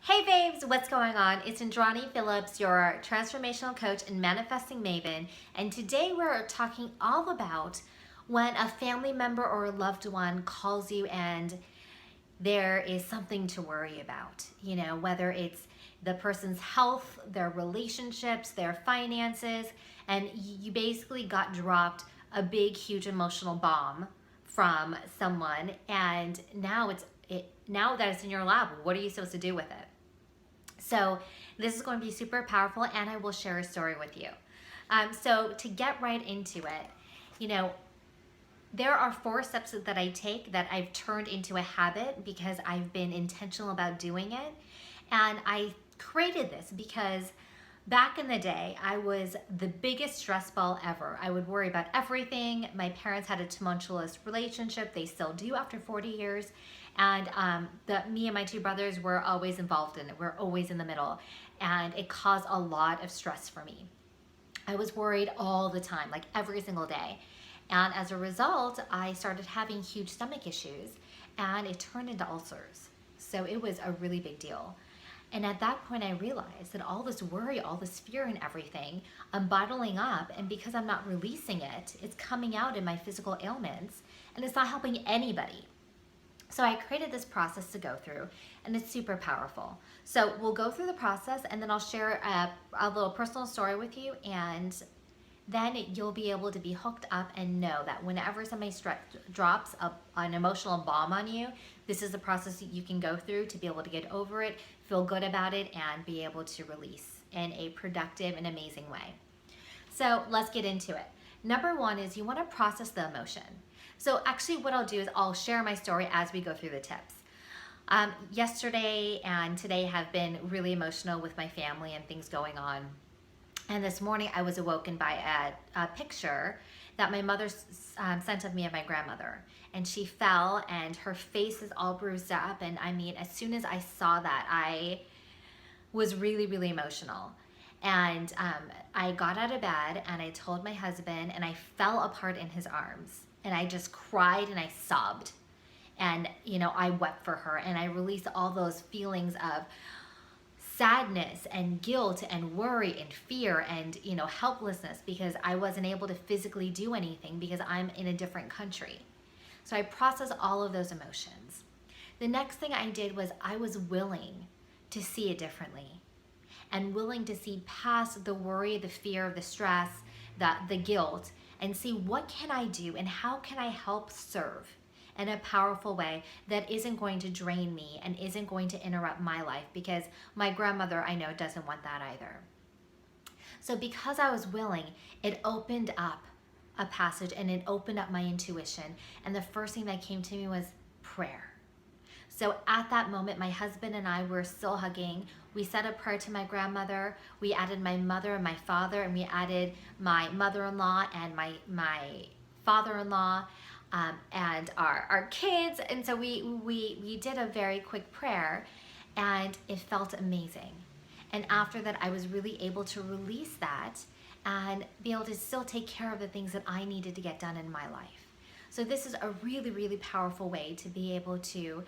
Hey babes, what's going on? It's Indrani Phillips, your transformational coach and manifesting maven, and today we're talking all about when a family member or a loved one calls you and there is something to worry about. You know, whether it's the person's health, their relationships, their finances, and you basically got dropped a big, huge emotional bomb from someone, and now that it's in your lap, what are you supposed to do with it? So this is going to be super powerful, and I will share a story with you. So to get right into it, you know, there are 4 steps that I take that I've turned into a habit because I've been intentional about doing it. And I created this because back in the day, I was the biggest stress ball ever. I would worry about everything. My parents had a tumultuous relationship. They still do after 40 years. And me and my 2 brothers were always involved in it. We're always in the middle. And it caused a lot of stress for me. I was worried all the time, like every single day. And as a result, I started having huge stomach issues and it turned into ulcers. So it was a really big deal. And at that point, I realized that all this worry, all this fear and everything, I'm bottling up. And because I'm not releasing it, it's coming out in my physical ailments and it's not helping anybody. So I created this process to go through, and it's super powerful. So we'll go through the process, and then I'll share a little personal story with you, and then you'll be able to be hooked up and know that whenever somebody drops an emotional bomb on you, this is the process that you can go through to be able to get over it, feel good about it, and be able to release in a productive and amazing way. So let's get into it. Number 1 is you want to process the emotion. So actually what I'll do is I'll share my story as we go through the tips. Yesterday and today have been really emotional with my family and things going on. And this morning I was awoken by a picture that my mother sent of me and my grandmother. And she fell and her face is all bruised up. And I mean, as soon as I saw that, I was really, really emotional. And I got out of bed and I told my husband, and I fell apart in his arms. And I just cried and I sobbed. And, you know, I wept for her and I released all those feelings of sadness and guilt and worry and fear and, you know, helplessness because I wasn't able to physically do anything because I'm in a different country. So I processed all of those emotions. The next thing I did was I was willing to see it differently and willing to see past the worry, the fear, the stress, the guilt, and see what can I do and how can I help serve in a powerful way that isn't going to drain me and isn't going to interrupt my life, because my grandmother, I know, doesn't want that either. So because I was willing, it opened up a passage and it opened up my intuition. And the first thing that came to me was prayer. So at that moment, my husband and I were still hugging. We said a prayer to my grandmother. We added my mother and my father, and we added my mother-in-law and my father-in-law and our kids. And so we did a very quick prayer, and it felt amazing. And after that, I was really able to release that and be able to still take care of the things that I needed to get done in my life. So this is a really, really powerful way to be able to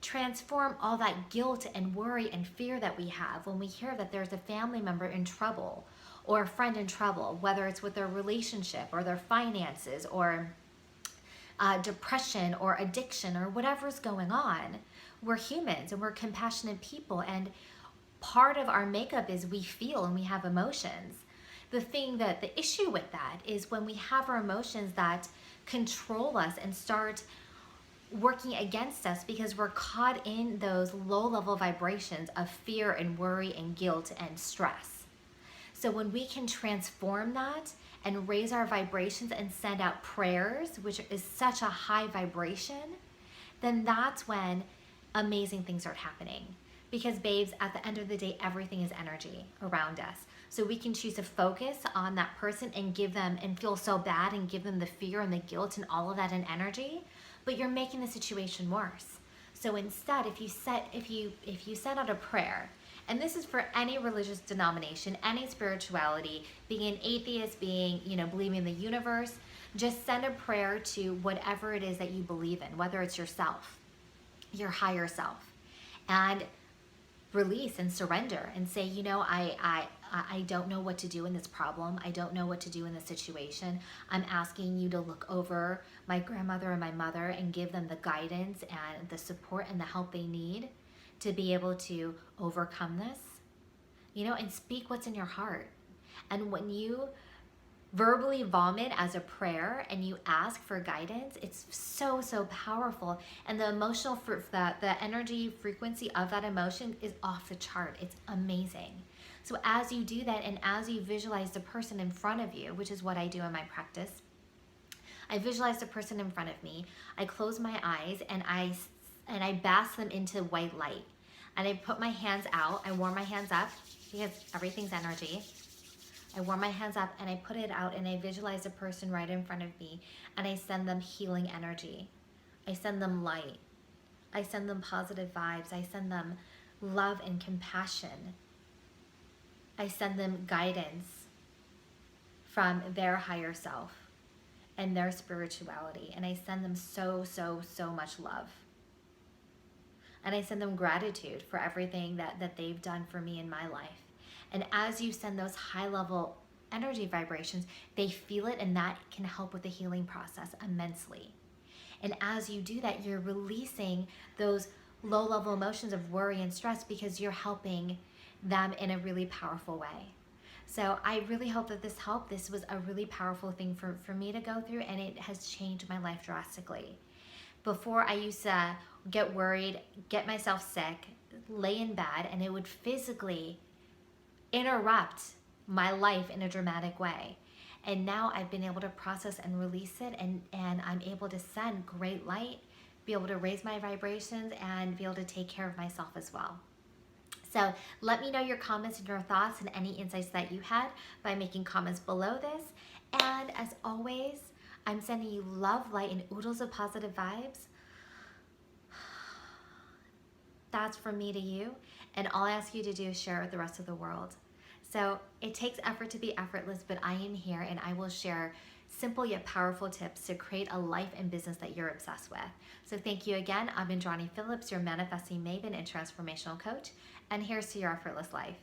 transform all that guilt and worry and fear that we have when we hear that there's a family member in trouble or a friend in trouble, whether it's with their relationship or their finances or depression or addiction or whatever's going on. We're humans and we're compassionate people, and part of our makeup is we feel and we have emotions. The issue with that is when we have our emotions that control us and start working against us because we're caught in those low-level vibrations of fear and worry and guilt and stress. So when we can transform that and raise our vibrations and send out prayers, which is such a high vibration, then that's when amazing things are happening. Because babes, at the end of the day, everything is energy around us. So we can choose to focus on that person and give them and feel so bad and give them the fear and the guilt and all of that in energy, but you're making the situation worse. So instead, if you send out a prayer, and this is for any religious denomination, any spirituality, being an atheist, believing in the universe, just send a prayer to whatever it is that you believe in, whether it's yourself, your higher self. And release and surrender and say, you know, I don't know what to do in this problem. I don't know what to do in this situation. I'm asking you to look over my grandmother and my mother and give them the guidance and the support and the help they need to be able to overcome this, you know, and speak what's in your heart. And when you verbally vomit as a prayer and you ask for guidance, it's so powerful. And the emotional the energy frequency of that emotion is off the chart. It's amazing. So as you do that and as you visualize the person in front of you, which is what I do in my practice, I visualize the person in front of me, I close my eyes and I bask them into white light. And I put my hands out, I warm my hands up because everything's energy. I warm my hands up and I put it out and I visualize the person right in front of me and I send them healing energy. I send them light. I send them positive vibes. I send them love and compassion. I send them guidance from their higher self and their spirituality. And I send them so much love. And I send them gratitude for everything that they've done for me in my life. And as you send those high level energy vibrations, they feel it, and that can help with the healing process immensely. And as you do that, you're releasing those low level emotions of worry and stress because you're helping them in a really powerful way. So I really hope that this helped. This was a really powerful thing for me to go through, and it has changed my life drastically. Before, I used to get worried, get myself sick, lay in bed, and it would physically interrupt my life in a dramatic way. And now I've been able to process and release it, and I'm able to send great light, be able to raise my vibrations, and be able to take care of myself as well. So let me know your comments and your thoughts and any insights that you had by making comments below this. And as always, I'm sending you love, light, and oodles of positive vibes. That's from me to you. And all I ask you to do is share it with the rest of the world. So it takes effort to be effortless, but I am here and I will share simple yet powerful tips to create a life and business that you're obsessed with. So thank you again. I'm Indrani Phillips, your manifesting maven and transformational coach, and here's to your effortless life.